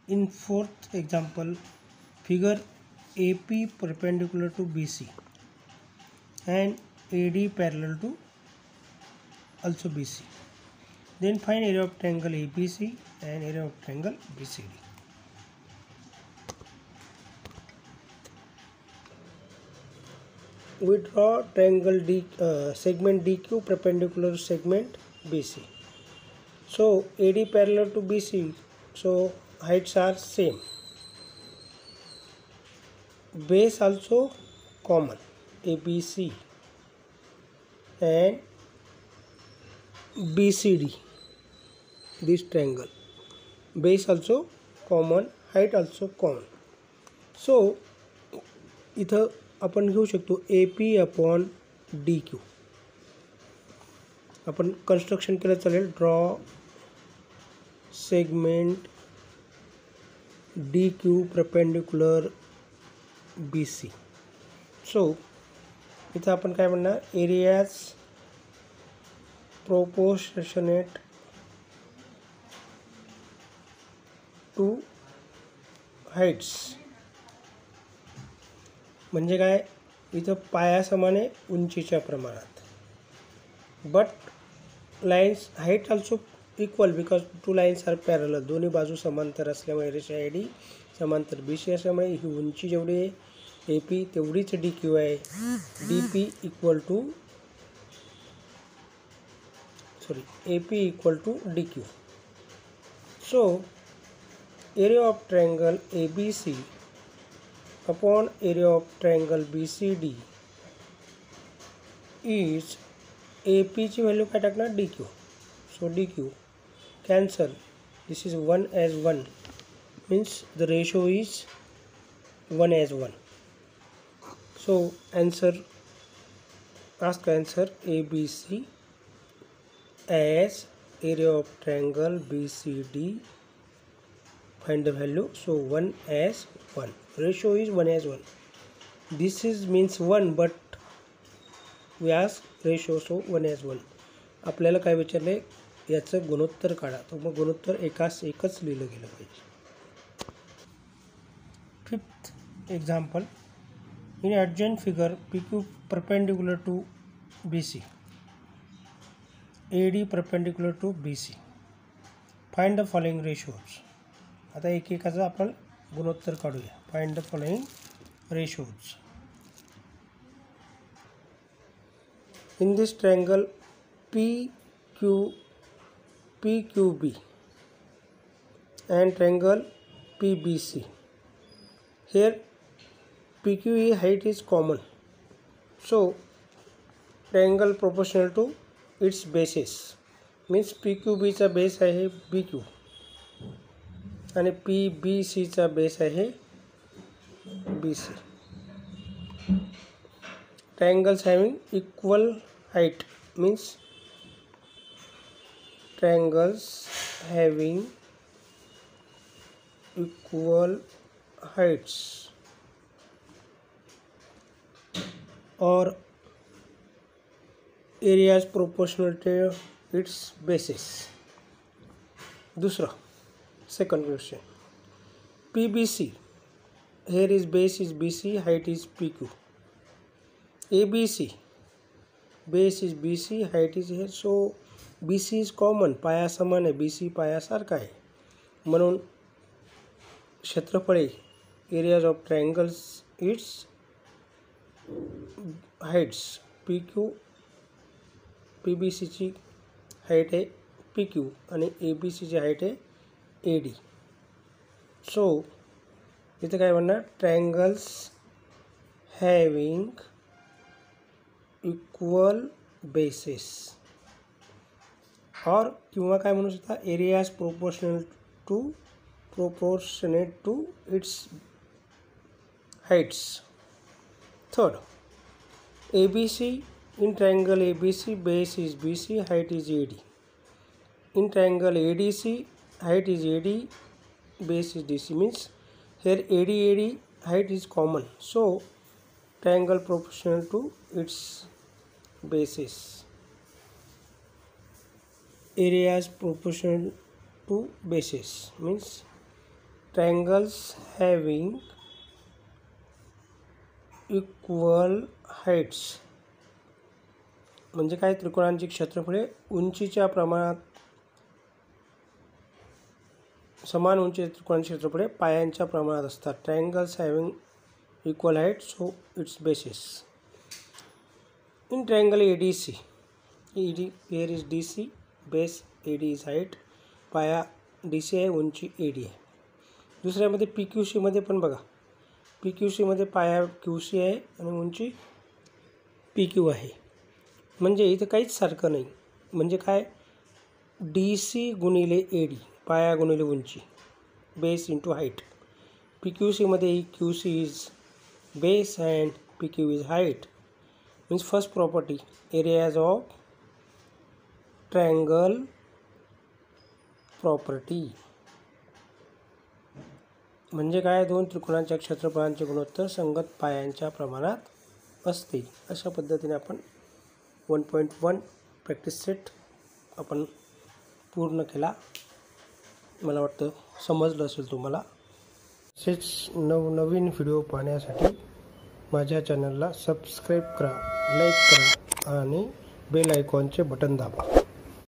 In fourth example, figure AP perpendicular to BC and AD parallel to also BC. Then find area of triangle ABC and area of triangle BCD. We draw triangle segment DQ perpendicular to segment BC. So AD parallel to BC, so heights are same. Base also common, ABC and BCD. This triangle base also common, height also common. So इथं आपण घेऊ शकतो AP upon DQ. आपण construction केलं चालेल. Draw segment DQ perpendicular BC. सो इथं आपण काय म्हणणार, एरियाज प्रोपोर्शनेट टू हाइट्स. म्हणजे काय, इथं पायासमाने उंचीच्या प्रमाणात. But lines height also equal because two lines are parallel. दोन्ही बाजू समांतर असल्यामुळे रेषा AD समांतर BC असल्यामुळे ही उंची जेवढी आहे AP तेवढीच DQ आहे. DP equal to AP equal to DQ. So area of triangle ABC upon area of triangle BCD is AP ची व्हॅल्यू काय टाकणार, DQ. So DQ cancel. This is 1 as 1 means the ratio is 1 as 1. So answer, ask answer ABC as area of triangle BCD. Find the value. So 1 as 1. Ratio is 1 as 1. This is means 1 but we ask ratio, so 1 as 1. आपल्याला काय विचारले, याचं गुणोत्तर काढा. तर मग गुणोत्तर एकच लिहिलं गेलं पाहिजे. Fifth example, in adjoint figure PQ perpendicular to BC, AD perpendicular to BC. Find the following ratios. आता एकेकाचं आपण गुणोत्तर काढूया. Find the following ratios. In this triangle PQB and triangle PBC. Here PQE height is common, so triangle proportional to its bases means PQB चा base आहे BQ आणि PBC चा base आहे BC. Triangles having equal height means triangles having equal heights or areas proportional to its bases. दूसरा second question, PBC, here is base is BC, height is PQ. ABC, base is BC, height is here, so BC is common, पाया समान आहे, BC पायासारखा आहे. म्हणून क्षेत्रफळ areas of triangles it's Heights PBC ची height आहे PQ आणि ABC ची हाईट आहे AD. सो इथे काय म्हणणार, ट्रायंगल्स हॅविंग इक्वल बेसेस और किंवा काय म्हणू शकता, areas proportionate to its heights. Third, ABC, in triangle ABC base is BC, height is AD. In triangle ADC, height is AD, base is DC, means here AD height is common, so triangle proportional to its bases. Areas proportional to bases means triangles having equal heights म्हणजे काय, त्रिकोणांची क्षेत्रफळे उंचीच्या प्रमाणात समान उंची त्रिकोणांची क्षेत्रफळे पायांच्या प्रमाणात असतात. Triangles having equal height so it's basis. In triangle ADC, here is DC, base AD is height, पाया DC आहे, उंची AD आहे. दुसऱ्यामध्ये PQC मध्ये पण बघा, PQC मध्ये पाया QC आहे आणि उंची PQ आहे. म्हणजे इथं काहीच सारखं नाही. म्हणजे काय, DC गुणिले AD, पाया गुणिले उंची, बेस इंटू हाईट. PQC मध्ये QC is base and PQ is height. Means first property, areas of triangle property. म्हणजे काय, दोन त्रिकोणांच्या क्षेत्रफळांचे गुणोत्तर संगत पायांच्या प्रमाणात असते. अशा पद्धतीने आपण 1.1 प्रॅक्टिस सेट आपण पूर्ण केला. मला वाटतं समजलं असेल तुम्हाला. असेच नवनवीन व्हिडिओ पाहण्यासाठी माझ्या चॅनलला सबस्क्राईब करा, लाईक करा आणि बेल आयकॉनचे बटन दाबा.